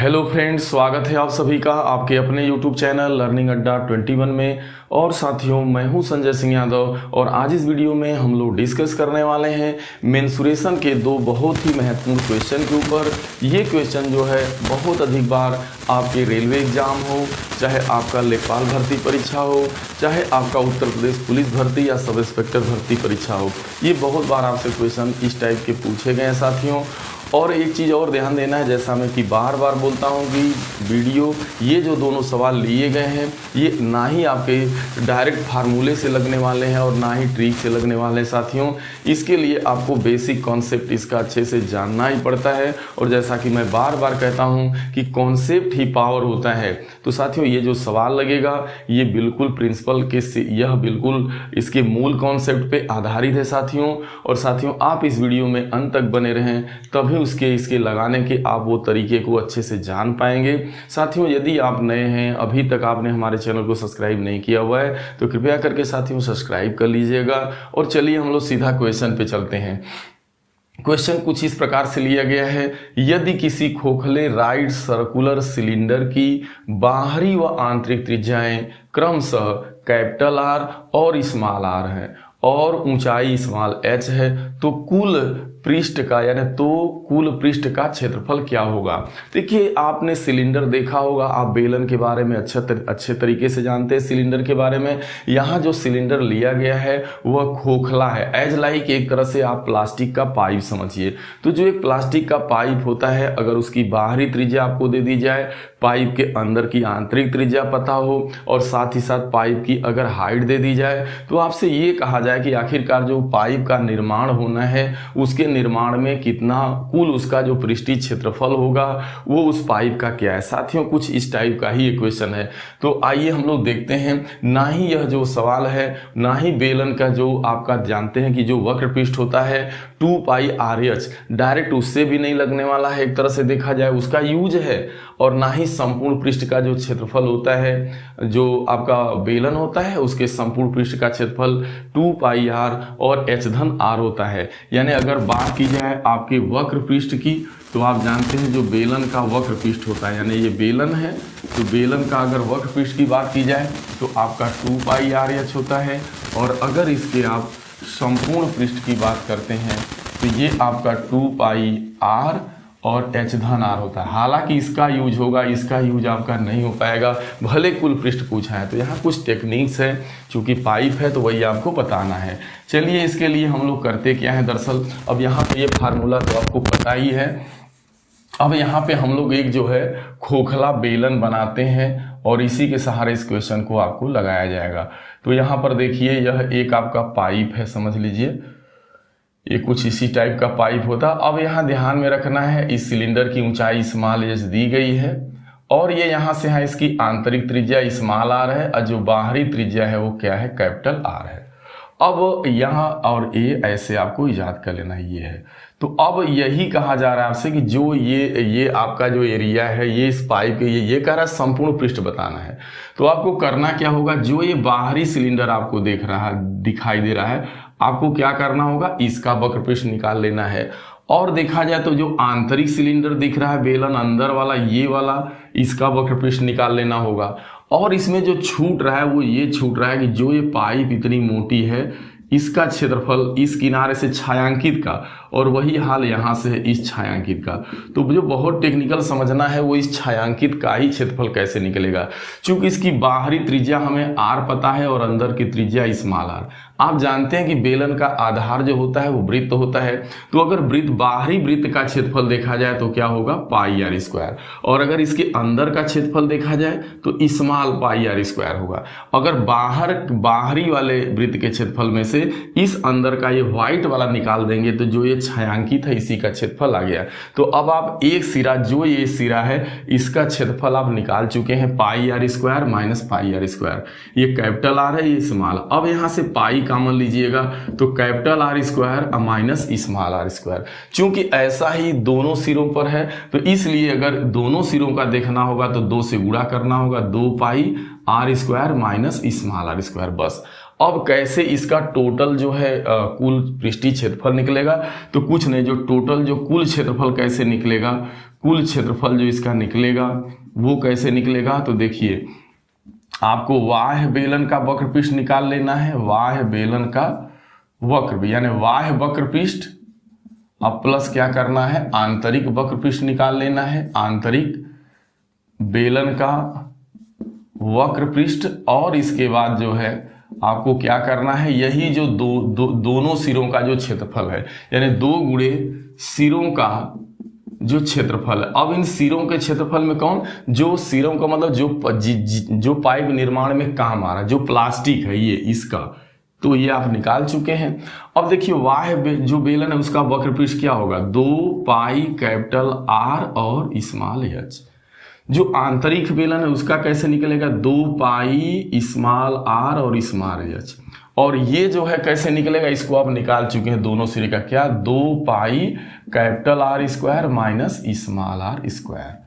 Hello friends, स्वागत है आप सभी का आपके अपने यूट्यूब चैनल लर्निंग अड्डा 21 में। और साथियों, मैं हूं संजय सिंह यादव और आज इस वीडियो में हम लोग डिस्कस करने वाले हैं मेंसुरेशन के दो बहुत ही महत्वपूर्ण क्वेश्चन के ऊपर। ये क्वेश्चन जो है बहुत अधिक बार आपके रेलवे एग्जाम हो, चाहे आपका लेखपाल भर्ती परीक्षा हो, चाहे आपका उत्तर प्रदेश पुलिस भर्ती या सब इंस्पेक्टर भर्ती परीक्षा हो, ये बहुत बार आपसे क्वेश्चन इस टाइप के पूछे गए हैं साथियों। और एक चीज़ और ध्यान देना है, जैसा मैं कि बार बार बोलता हूँ कि वीडियो ये जो दोनों सवाल लिए गए हैं ये ना ही आपके डायरेक्ट फार्मूले से लगने वाले हैं और ना ही ट्रिक से लगने वाले हैं साथियों। इसके लिए आपको बेसिक कॉन्सेप्ट इसका अच्छे से जानना ही पड़ता है। और जैसा कि मैं बार बार कहता हूँ कि कॉन्सेप्ट ही पावर होता है। तो साथियों, ये जो सवाल लगेगा ये बिल्कुल प्रिंसिपल के यह बिल्कुल इसके मूल कॉन्सेप्ट पे आधारित है साथियों। और साथियों, आप इस वीडियो में अंत तक बने रहें, तभी इसके लगाने के आप वो तरीके को अच्छे से जान पाएंगे। साथियों, यदि आप नए हैं, अभी तक आपने हमारे चैनल को सब्सक्राइब नहीं किया हुआ है, तो कृपया करके साथियों सब्सक्राइब कर लीजिएगा। और चलिए हम लोग सीधा क्वेश्चन पे चलते हैं। क्वेश्चन कुछ इस प्रकार से लिया गया है, यदि किसी खोखले राइट सर्कुलर सिलेंडर की बाहरी व आंतरिक त्रिज्याएं क्रमशः कैपिटल आर और स्मॉल आर है और ऊंचाई स्मॉल एच है, तो कुल पृष्ठ का क्षेत्रफल क्या होगा। देखिए, आपने सिलेंडर देखा होगा, आप बेलन के बारे में अच्छे तरीके से जानते हैं सिलेंडर के बारे में। यहाँ जो सिलेंडर लिया गया है वह खोखला है, एज लाइक एक तरह से आप प्लास्टिक का पाइप समझिए। तो जो एक प्लास्टिक का पाइप होता है, अगर उसकी बाहरी त्रिज्या आपको दे दी जाए, पाइप के अंदर की आंतरिक त्रिज्या पता हो और साथ ही साथ पाइप की अगर हाइट दे दी जाए, तो आपसे ये कहा जाए कि आखिरकार जो पाइप का निर्माण होना है उसके निर्माण में कितना कुल उसका जो पृष्ठीय क्षेत्रफल होगा वो उस पाइप का क्या है। साथियों, कुछ इस टाइप का ही एक क्वेश्चन है। तो आइए हम लोग देखते हैं। ना ही यह जो सवाल है, ना ही बेलन का जो आपका जानते हैं कि जो वक्र पृष्ठ होता है 2πRH डायरेक्ट उससे भी नहीं लगने वाला है, एक तरह से देखा जाए उसका यूज है। और ना ही संपूर्ण पृष्ठ का जो क्षेत्रफल होता है, जो आपका बेलन होता है उसके संपूर्ण पृष्ठ का क्षेत्रफल 2πR और H⁻R होता है। यानी अगर बात की जाए आपके वक्र पृष्ठ की, तो आप जानते हैं जो बेलन का वक्र पृष्ठ होता है, यानी ये बेलन है, तो बेलन का अगर वक्र पृष्ठ की बात की जाए तो आपका 2πRH होता है। और अगर इसके आप संपूर्ण पृष्ठ की बात करते हैं तो ये आपका 2πR और H⁻R होता है। हालांकि इसका यूज होगा, इसका यूज आपका नहीं हो पाएगा, भले कुल पृष्ठ पूछा है। तो यहाँ कुछ टेक्निक्स है, चूंकि पाइप है तो वही आपको बताना है। चलिए, इसके लिए हम लोग करते क्या है, दरअसल अब यहाँ पे ये फार्मूला तो आपको पता ही है। अब यहाँ पे हम लोग एक जो है खोखला बेलन बनाते हैं और इसी के सहारे इस क्वेश्चन को आपको लगाया जाएगा। तो यहाँ पर देखिए, यह एक आपका पाइप है, समझ लीजिए ये कुछ इसी टाइप का पाइप होता। अब यहाँ ध्यान में रखना है, इस सिलेंडर की ऊंचाई स्मॉल एच दी गई है और ये यहाँ से है इसकी आंतरिक त्रिज्या स्मॉल आर है और जो बाहरी त्रिज्या है वो क्या है, कैपिटल आर है। अब यहाँ और ए ऐसे आपको याद कर लेना, ये है। तो अब यही कहा जा रहा है आपसे कि जो ये आपका जो एरिया है, ये इस पाइप के ये कह रहा है संपूर्ण पृष्ठ बताना है। तो आपको करना क्या होगा, जो ये बाहरी सिलेंडर आपको दिखाई दे रहा है, आपको क्या करना होगा, इसका वक्र पृष्ठ निकाल लेना है। और देखा जाए तो जो आंतरिक सिलेंडर दिख रहा है बेलन अंदर वाला, ये वाला, इसका वक्र पृष्ठ निकाल लेना होगा। और इसमें जो छूट रहा है वो ये छूट रहा है कि जो ये पाइप इतनी मोटी है इसका क्षेत्रफल इस किनारे से छायांकित का, और वही हाल यहाँ से है इस छायांकित का। तो जो बहुत टेक्निकल समझना है वो इस छायांकित का ही क्षेत्रफल कैसे निकलेगा, क्योंकि इसकी बाहरी त्रिज्या हमें आर पता है और अंदर की त्रिज्या स्मॉल आर। आप जानते हैं कि बेलन का आधार जो होता है वो वृत्त होता है। तो अगर बाहरी वृत्त का क्षेत्रफल देखा जाए तो क्या होगा, πr²। और अगर इसके अंदर का क्षेत्रफल देखा जाए तो स्मॉल πr² होगा। अगर बाहरी वाले वृत्त के क्षेत्रफल में से इस अंदर का ये व्हाइट वाला निकाल देंगे तो जो ये छायांकित है इसी का क्षेत्रफल आ गया। तो अब आप एक सिरा, जो ये सिरा है इसका क्षेत्रफल आप निकाल चुके हैं, πr² माइनस πr²। ये कैपिटल आर है, ये स्मॉल। अब यहाँ से पाई कॉमन लीजिएगा तो capital R² minus small r²। चूंकि ऐसा ही दोनों सिरों पर है तो इसलिए अगर दोनों सिरों का देखना होगा तो 2 से गुणा करना होगा, 2πr² माइनस स्मॉल r²। बस अब कैसे इसका टोटल जो है कुल पृष्ठीय क्षेत्रफल निकलेगा, तो कुछ नहीं, जो टोटल जो कुल क्षेत्रफल कैसे निकलेगा, कुल क्षेत्रफल जो इसका निकलेगा वो कैसे निकलेगा, तो देखिए आपको बाह्य बेलन का वक्र पृष्ठ निकाल लेना है, बाह्य बेलन का वक्र यानी बाह्य वक्र पृष्ठ, अब प्लस क्या करना है, आंतरिक वक्र पृष्ठ निकाल लेना है, आंतरिक बेलन का वक्र पृष्ठ। और इसके बाद जो है आपको क्या करना है, यही जो दोनों सिरों का जो क्षेत्रफल है, यानी 2 गुणे सिरों का जो क्षेत्रफल है। अब इन सिरों के क्षेत्रफल में कौन, जो सिरों का मतलब जो पाइप निर्माण में काम आ रहा है, जो प्लास्टिक है ये इसका, तो ये आप निकाल चुके हैं। अब देखिए बाह्य जो बेलन है उसका वक्र पृष्ठ क्या होगा, 2 पाई कैपिटल आर और स्मॉल एच। जो आंतरिक बेलन है उसका कैसे निकलेगा, 2 पाई स्मॉल आर और स्मॉल एच। और ये जो है कैसे निकलेगा, इसको आप निकाल चुके हैं दोनों सिरे का, क्या, 2 pi capital R square minus small R square.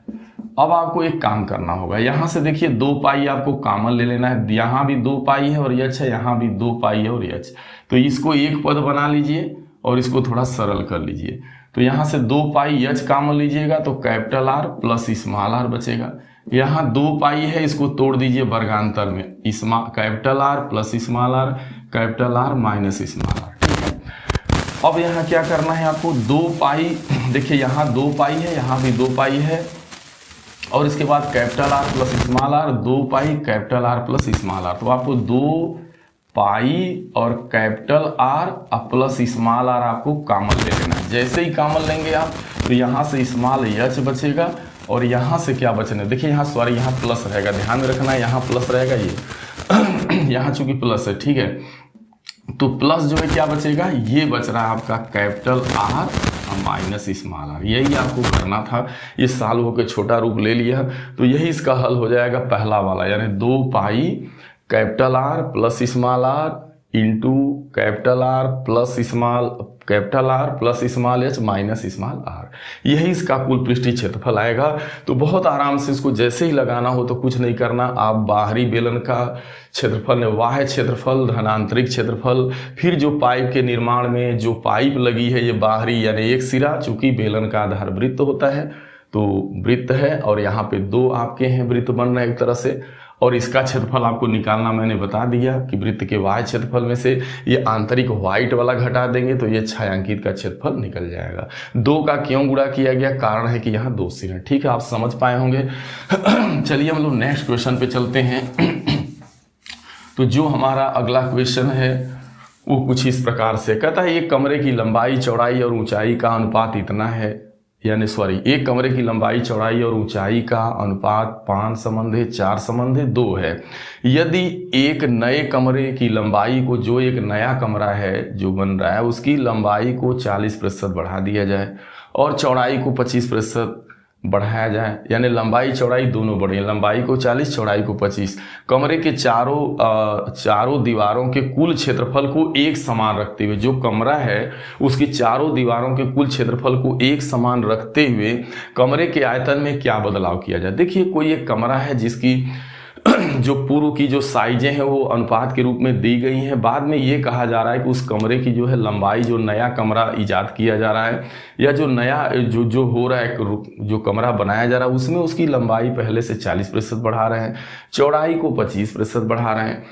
अब आपको एक काम करना होगा, यहां से देखिए 2 पाई आपको कॉमन ले लेना है, यहां भी 2 पाई है और एच है, यहां भी 2 पाई है और एच, तो इसको एक पद बना लीजिए और इसको थोड़ा सरल कर लीजिए। तो यहां से 2 पाई एच कॉमन लीजिएगा तो capital R plus small R बचेगा। यहाँ 2 पाई है, इसको तोड़ दीजिए वर्गांतर में, capital R plus small R, capital R minus small R, ठीक है। अब यहाँ क्या करना है आपको, 2 पाई, देखिए यहाँ 2 पाई है, यहाँ भी 2 पाई है, और इसके बाद capital R plus small R, 2 pi capital R plus small R, तो आपको 2 पाई और capital R plus small R आपको कॉमन ले लेना है। जैसे ही कॉमन लेंगे आप तो यहाँ से स्मॉल एच बचेगा और यहाँ से क्या बचना है, देखिए यहाँ सॉरी यहाँ प्लस रहेगा, ध्यान में रखना है, यहाँ प्लस रहेगा, ये यहाँ चूंकि प्लस है, ठीक है, तो प्लस जो है क्या बचेगा, ये बच रहा है आपका capital R minus small R. यही आपको करना था, ये सॉल्व होकर छोटा रूप ले लिया, तो यही इसका हल हो जाएगा पहला वाला, यानी 2 pi capital R plus small R into capital R plus small H minus small R, यही इसका कुल पृष्ठीय क्षेत्रफल आएगा। तो बहुत आराम से इसको जैसे ही लगाना हो तो कुछ नहीं करना, आप बाहरी बेलन का क्षेत्रफल, बाह्य क्षेत्रफल धन आंतरिक क्षेत्रफल, फिर जो पाइप के निर्माण में जो पाइप लगी है ये बाहरी यानी एक सिरा, चूंकि बेलन का आधार वृत्त होता है तो वृत्त है, और यहाँ पे 2 आपके हैं वृत्त बन रहे हैं एक तरह से, और इसका क्षेत्रफल आपको निकालना मैंने बता दिया कि वृत्त के बाह्य क्षेत्रफल में से ये आंतरिक व्हाइट वाला घटा देंगे तो ये छायांकित का क्षेत्रफल निकल जाएगा। 2 का क्यों गुणा किया गया, कारण है कि यहाँ 2 सिरे हैं, ठीक है, आप समझ पाए होंगे। चलिए हम लोग नेक्स्ट क्वेश्चन पे चलते हैं। तो जो हमारा अगला क्वेश्चन है वो कुछ इस प्रकार से कहता है, एक कमरे की लंबाई चौड़ाई और ऊंचाई का अनुपात इतना है, यानी सॉरी, एक कमरे की लंबाई चौड़ाई और ऊंचाई का अनुपात 5:4:2 है। यदि एक नए कमरे की लंबाई को, जो एक नया कमरा है जो बन रहा है उसकी लंबाई को 40% बढ़ा दिया जाए और चौड़ाई को 25% बढ़ाया जाए, यानी लंबाई चौड़ाई दोनों बढ़े, लंबाई को 40 चौड़ाई को 25, कमरे के चारों दीवारों के कुल क्षेत्रफल को एक समान रखते हुए, जो कमरा है उसकी चारों दीवारों के कुल क्षेत्रफल को एक समान रखते हुए कमरे के आयतन में क्या बदलाव किया जाए। देखिए कोई एक कमरा है जिसकी जो पूर्व की जो साइजें हैं वो अनुपात के रूप में दी गई हैं, बाद में ये कहा जा रहा है कि उस कमरे की जो है लंबाई, जो नया कमरा इजाद किया जा रहा है या जो नया जो हो रहा है, जो कमरा बनाया जा रहा है उसमें उसकी लंबाई पहले से 40% बढ़ा रहे हैं, चौड़ाई को 25% बढ़ा रहे हैं,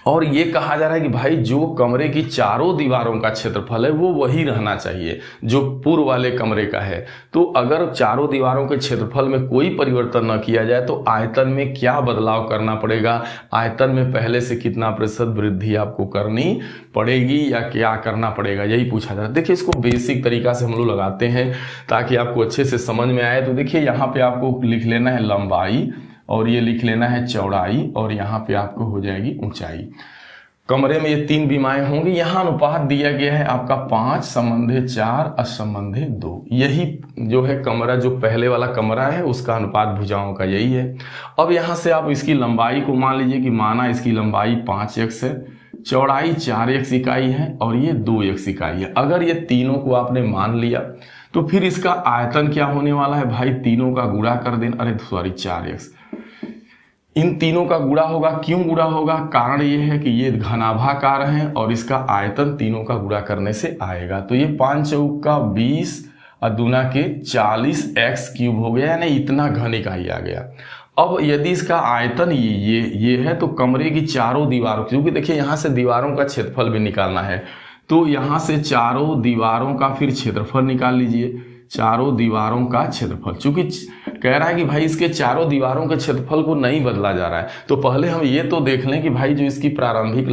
और ये कहा जा रहा है कि भाई जो कमरे की चारों दीवारों का क्षेत्रफल है वो वही रहना चाहिए जो पूर्व वाले कमरे का है। तो अगर चारों दीवारों के क्षेत्रफल में कोई परिवर्तन न किया जाए तो आयतन में क्या बदलाव करना पड़ेगा, आयतन में पहले से कितना प्रतिशत वृद्धि आपको करनी पड़ेगी या क्या करना पड़ेगा, यही पूछा जा रहा है। देखिए इसको बेसिक तरीका से हम लोग लगाते हैं ताकि आपको अच्छे से समझ में आए। तो देखिए यहाँ पे आपको लिख लेना है लंबाई और ये लिख लेना है चौड़ाई और यहाँ पे आपको हो जाएगी ऊंचाई। कमरे में ये 3 बीमाएं होंगी। यहाँ अनुपात दिया गया है आपका 5:4:2। यही जो है कमरा, जो पहले वाला कमरा है उसका अनुपात भुजाओं का यही है। अब यहाँ से आप इसकी लंबाई को मान लीजिए कि माना इसकी लंबाई 5x है, चौड़ाई 4x इकाई है और ये 2x इकाई है। अगर ये तीनों को आपने मान लिया तो फिर इसका आयतन क्या होने वाला है भाई, तीनों का गुणा कर देना, अरे सॉरी 4x, इन तीनों का गुणा होगा। क्यों गुणा होगा? कारण ये है कि ये घनाभाकार हैं और इसका आयतन तीनों का गुणा करने से आएगा। तो ये 5 चौक का 20 और दूना के 40x क्यूब हो गया, यानी इतना घन इकाई आ गया। अब यदि इसका आयतन ये है तो कमरे की चारों दीवारों, क्योंकि देखिए यहाँ से दीवारों का क्षेत्रफल भी निकालना है, तो यहाँ से चारों दीवारों का फिर क्षेत्रफल निकाल लीजिए। चारों दीवारों का क्षेत्रफल, चूंकि कह रहा है कि भाई इसके चारों दीवारों के क्षेत्रफल को नहीं बदला जा रहा है, तो पहले हम ये तो देख लें कि भाई जो इसकी प्रारंभिक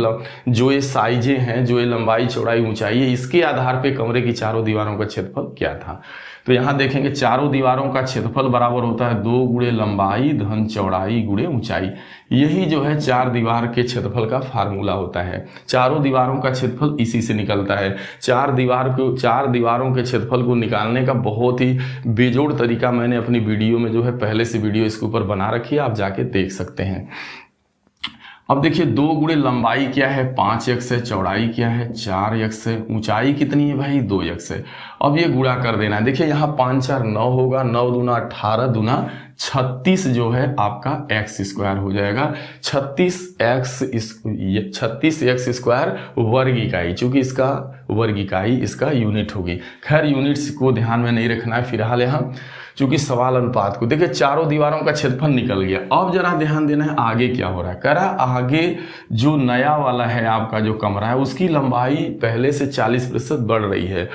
जो ये साइजें हैं, जो ये लंबाई चौड़ाई ऊंचाई है, इसके आधार पे कमरे की चारों दीवारों का क्षेत्रफल क्या था। तो यहाँ देखेंगे चारों दीवारों का क्षेत्रफल बराबर होता है 2 गुणे लंबाई धन चौड़ाई गुणे ऊंचाई। यही जो है 4 दीवार के क्षेत्रफल का फार्मूला होता है। चारों दीवारों का क्षेत्रफल इसी से निकलता है। 4 दीवारों के क्षेत्रफल को निकालने का बहुत ही बेजोड़ तरीका मैंने अपनी वीडियो में जो है पहले से वीडियो इसके ऊपर बना रखी है, आप जाके देख सकते हैं। अब देखिए 2 गुणे लंबाई क्या है 5x है, चौड़ाई क्या है 4x है, ऊंचाई कितनी है भाई 2x है। अब ये गुणा कर देना है। देखिए यहाँ 5 4 9 होगा, 9 दूना 18 दूना 36 जो है आपका x स्क्वायर हो जाएगा। 36x स्क्वायर वर्ग इकाई, चूंकि इसका वर्ग इकाई इसका यूनिट होगी। खैर यूनिट्स को ध्यान में नहीं रखना है फिलहाल यहाँ, चूंकि सवाल अनुपात को देखिए चारों दीवारों का क्षेत्रफल निकल गया। अब जरा ध्यान देना है आगे क्या हो रहा है। कह रहा आगे जो नया वाला है आपका जो कमरा है उसकी लंबाई पहले से 40% बढ़ रही है,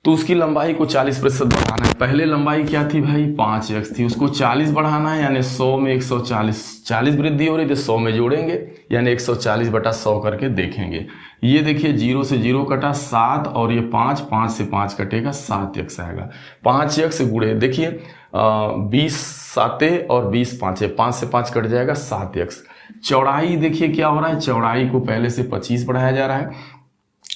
तो उसकी लंबाई को 40% बढ़ाना है। पहले लंबाई क्या थी भाई 5x थी, उसको 40 बढ़ाना है, यानी 100 में 140 वृद्धि हो रही, तो 100 में जोड़ेंगे, यानी 140/100 करके देखेंगे। ये देखिए 0 से 0 कटा 7 और ये 5 से 5 कटेगा 7x आएगा। 5x गुणे देखिए 20 7 और 20 5 5 से 5 कट जाएगा 7x। चौड़ाई देखिए क्या हो रहा है, चौड़ाई को पहले से 25 बढ़ाया जा रहा है,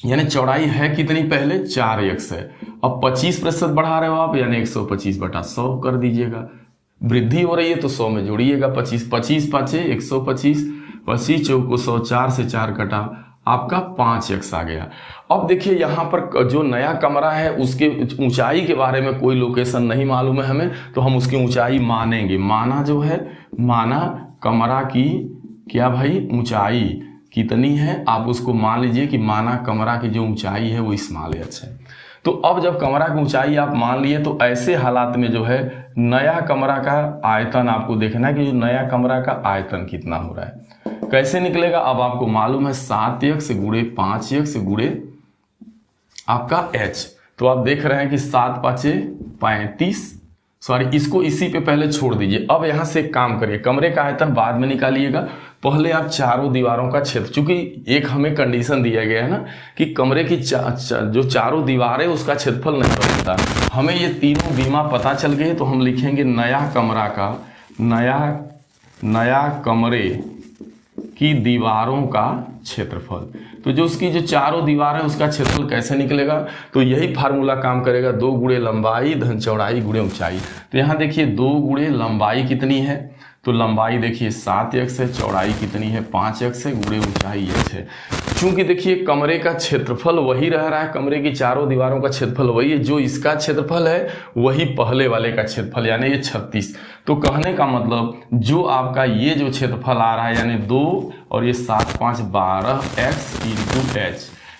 यानी चौड़ाई है कितनी पहले 4x है, अब 25% बढ़ा रहे हो आप, यानी 125/100 कर दीजिएगा। वृद्धि हो रही है तो 100 में जोड़िएगा 25 25 5 125 25 चौको 100 4 से 4 कटा आपका 5x आ गया। अब देखिए यहाँ पर जो नया कमरा है उसके ऊंचाई के बारे में कोई लोकेशन नहीं मालूम है हमें, तो हम उसकी ऊंचाई मानेंगे। माना जो है माना कमरा की क्या भाई ऊंचाई कितनी है, आप उसको मान लीजिए कि माना कमरा की जो ऊंचाई है वो स्मॉल h है। तो अब जब कमरा की ऊंचाई आप मान लिए तो ऐसे हालात में जो है नया कमरा का आयतन आपको देखना है कि जो नया कमरा का आयतन कितना हो रहा है, कैसे निकलेगा। अब आपको मालूम है 7x गुणे 5x गुणे आपका h, तो आप देख रहे हैं कि 7 5 35, सॉरी इसको इसी पे पहले छोड़ दीजिए। अब यहां से एक काम करिए, कमरे का आयतन बाद में निकालिएगा, पहले आप चारों दीवारों का क्षेत्र, चूंकि एक हमें कंडीशन दिया गया है ना कि कमरे की जो चारों दीवारें उसका क्षेत्रफल नहीं बदलता। हमें ये तीनों बीमा पता चल गए, तो हम लिखेंगे नया कमरा का नया कमरे की दीवारों का क्षेत्रफल। तो जो उसकी जो चारों दीवार है उसका क्षेत्रफल कैसे निकलेगा, तो यही फार्मूला काम करेगा, 2 गुणे लंबाई धन चौड़ाई गुणे ऊंचाई। तो यहाँ देखिए 2 गुणे लंबाई कितनी है, तो लंबाई देखिए 7x है, चौड़ाई कितनी है 5x है, गुणे ऊंचाई h है। चूंकि देखिए कमरे का क्षेत्रफल वही रह रहा है, कमरे की चारों दीवारों का क्षेत्रफल वही है, जो इसका क्षेत्रफल है वही पहले वाले का क्षेत्रफल, यानी ये 36। तो कहने का मतलब जो आपका ये जो क्षेत्रफल आ रहा है यानी 2 और ये 7 5 12x × h,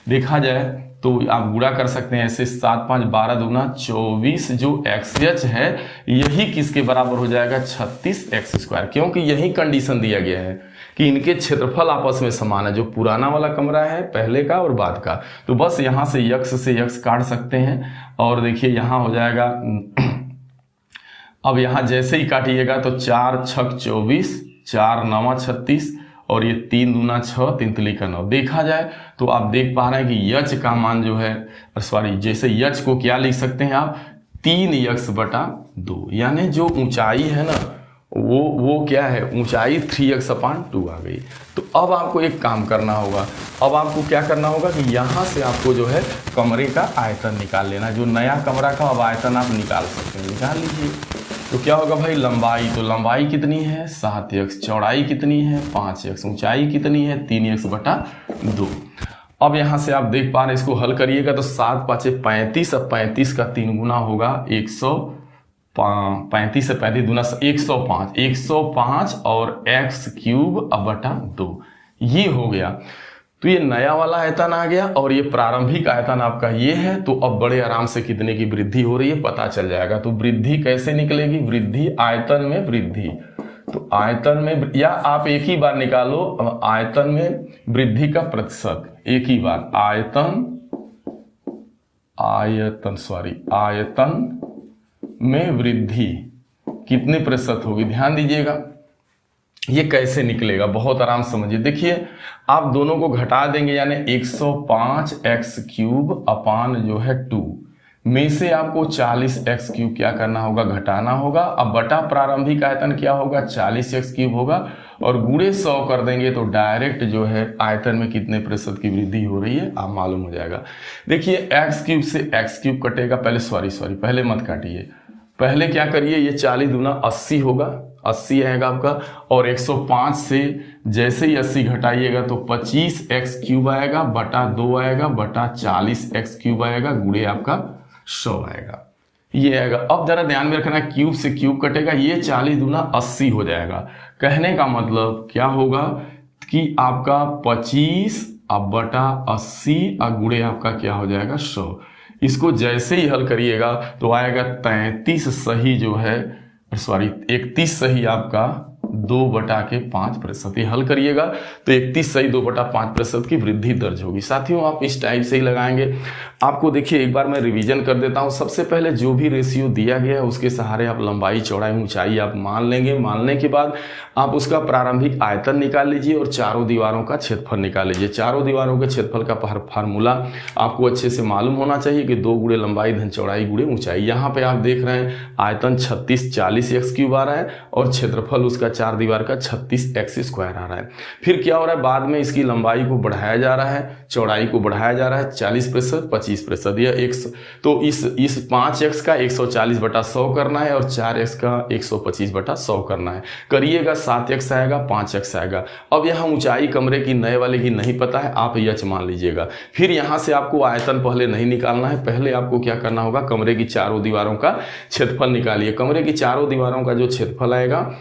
देखा जाए तो आप गुणा कर सकते हैं ऐसे, 7 5 12 दूना 24 जो XH है यही किसके बराबर हो जाएगा 36x स्क्वायर, क्योंकि यही कंडीशन दिया गया है कि इनके क्षेत्रफल आपस में समान है, जो पुराना वाला कमरा है पहले का और बाद का। तो बस यहाँ से x से x काट सकते हैं और देखिए यहाँ हो जाएगा, अब यहाँ जैसे ही काटिएगा तो 4 6 24 4 9 36 और ये 3 दूना 6 3 तिली का 9। देखा जाए तो आप देख पा रहे हैं कि यच का मान जो है, सॉरी जैसे यच को क्या लिख सकते हैं आप 3x/2, यानी जो ऊंचाई है ना वो क्या है ऊंचाई 3x/2 आ गई। तो अब आपको एक काम करना होगा, अब आपको क्या करना होगा कि यहाँ से आपको जो है कमरे का आयतन निकाल लेना, जो नया कमरा का अब आयतन आप निकाल सकते हैं, निकाल लीजिए। तो क्या होगा भाई लंबाई, तो लंबाई कितनी है 7x, चौड़ाई कितनी है 5x, ऊंचाई कितनी है 3x/2। अब यहाँ से आप देख पा रहे हैं, इसको हल करिएगा तो 7 5 35 और 35 का 3 गुना होगा 35 से 35 दूना 105, 105 और x क्यूब अब बटा 2, ये हो गया। तो ये नया वाला आयतन आ गया और ये प्रारंभिक आयतन आपका ये है। तो अब बड़े आराम से कितने की वृद्धि हो रही है पता चल जाएगा। तो वृद्धि कैसे निकलेगी, वृद्धि आयतन में वृद्धि, तो आयतन में, या आप एक ही बार निकालो आयतन में वृद्धि का प्रतिशत, एक ही बार आयतन में वृद्धि कितने प्रतिशत होगी, ध्यान दीजिएगा। ये कैसे निकलेगा बहुत आराम समझिए। देखिए आप दोनों को घटा देंगे, यानी 105x क्यूब अपान जो है 2 में से आपको 40x क्यूब क्या करना होगा, घटाना होगा। अब बटा प्रारंभिक आयतन क्या होगा, 40x क्यूब होगा, और गुणे 100 कर देंगे तो डायरेक्ट जो है आयतन में कितने प्रतिशत की वृद्धि हो रही है आप मालूम हो जाएगा। देखिए x क्यूब से x क्यूब कटेगा, पहले मत काटिए, पहले क्या करिए, ये 40 दूना 80 होगा, 80 आएगा आपका, और 105 से जैसे ही 80 घटाइएगा तो 25x क्यूब आएगा, बटा 2 आएगा, बटा 40x क्यूब आएगा, गुणे आपका 100 आएगा, ये आएगा। अब जरा ध्यान में रखना, क्यूब से क्यूब कटेगा, ये 40 दूना 80 हो जाएगा। कहने का मतलब क्या होगा कि आपका 25 अब बटा 80 और गुणे आपका क्या हो जाएगा 100। इसको जैसे ही हल करिएगा तो आएगा 33 सही जो है, 31 सही आपका 2/5%। ये हल करिएगा तो 31 सही 2/5% की वृद्धि दर्ज होगी। साथियों आप इस टाइप से ही लगाएंगे। आपको देखिए एक बार मैं रिवीजन कर देता हूं। सबसे पहले जो भी रेशियो दिया गया है उसके सहारे आप लंबाई चौड़ाई ऊंचाई आप मान लेंगे। मानने के बाद आप उसका प्रारंभिक आयतन निकाल लीजिए और चारों दीवारों का क्षेत्रफल निकाल लीजिए। चारों दीवारों के क्षेत्रफल का फार्मूला आपको अच्छे से मालूम होना चाहिए कि 2 गुणे लंबाई धन चौड़ाई गुणे ऊंचाई। यहाँ पे आप देख रहे हैं आयतन 3640 x क्यूब आ रहा है और क्षेत्रफल उसका 4 दीवार का 36x स्क्वायर आ रहा है। फिर क्या हो रहा है, बाद में इसकी लंबाई को बढ़ाया जा रहा है, चौड़ाई को बढ़ाया जा रहा है 40%, 25%, यह 100। तो इस 5x का 140/100 करना है और 4x का 125/100 करना है। करिएगा 7x आएगा, 5x आएगा। अब यहाँ ऊंचाई कमरे की नए वाले की नहीं पता है, आप यच मान लीजिएगा। फिर यहाँ से आपको आयतन पहले नहीं निकालना है, पहले आपको क्या करना होगा, कमरे की चारों दीवारों का क्षेत्रफल निकालिए। कमरे की चारों दीवारों का जो क्षेत्रफल आएगा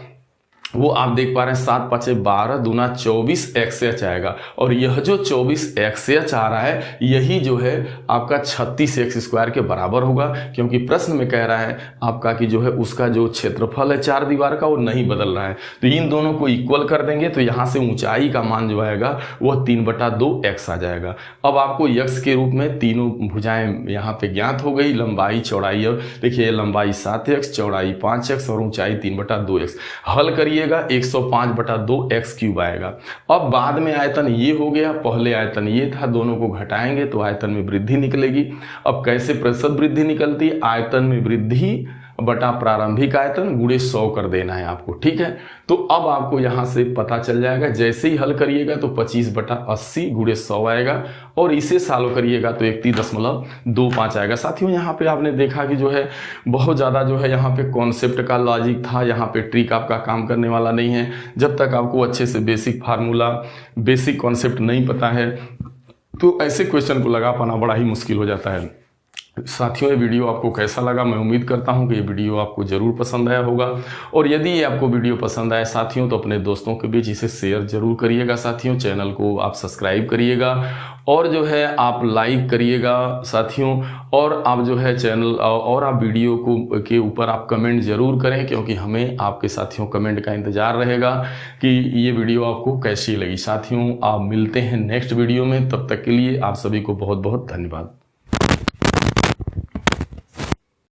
वो आप देख पा रहे हैं 7 5 12 दूना 24x आएगा, और यह जो 24x आ रहा है यही जो है आपका 36x स्क्वायर के बराबर होगा, क्योंकि प्रश्न में कह रहा है आपका कि जो है उसका जो क्षेत्रफल है 4 दीवार का वो नहीं बदल रहा है। तो इन दोनों को इक्वल कर देंगे तो यहाँ से ऊंचाई का मान जो आएगा वह 3/2x आ जाएगा। अब आपको x के रूप में तीनों भुजाएं यहाँ पे ज्ञात हो गई, लंबाई चौड़ाई। अब देखिए लंबाई 7x, चौड़ाई 5x और ऊंचाई 3/2x। हल करिए 105/2x क्यूब आएगा। अब बाद में आयतन ये हो गया, पहले आयतन ये था, दोनों को घटाएंगे तो आयतन में वृद्धि निकलेगी। अब कैसे प्रतिशत वृद्धि निकलती है, आयतन में वृद्धि बटा प्रारंभिक आयतन गुणे 100 कर देना है आपको, ठीक है। तो अब आपको यहां से पता चल जाएगा, जैसे ही हल करिएगा तो 25/80 गुणे 100 आएगा, और इसे सॉल्व करिएगा तो 31.25 आएगा। साथियों यहाँ पे आपने देखा कि जो है बहुत ज़्यादा जो है यहाँ पे कॉन्सेप्ट का लॉजिक था, यहाँ पे ट्रिक आपका काम करने वाला नहीं है। जब तक आपको अच्छे से बेसिक फार्मूला बेसिक कॉन्सेप्ट नहीं पता है तो ऐसे क्वेश्चन को लगा पाना बड़ा ही मुश्किल हो जाता है। साथियों ये वीडियो आपको कैसा लगा, मैं उम्मीद करता हूं कि ये वीडियो आपको ज़रूर पसंद आया होगा, और यदि ये आपको वीडियो पसंद आए साथियों तो अपने दोस्तों के बीच इसे शेयर जरूर करिएगा। साथियों चैनल को आप सब्सक्राइब करिएगा और जो है आप लाइक करिएगा साथियों, और आप जो है चैनल और आप वीडियो को के ऊपर आप कमेंट जरूर करें, क्योंकि हमें आपके साथियों कमेंट का इंतज़ार रहेगा कि ये वीडियो आपको कैसी लगी। साथियों आप मिलते हैं नेक्स्ट वीडियो में, तब तक के लिए आप सभी को बहुत बहुत धन्यवाद।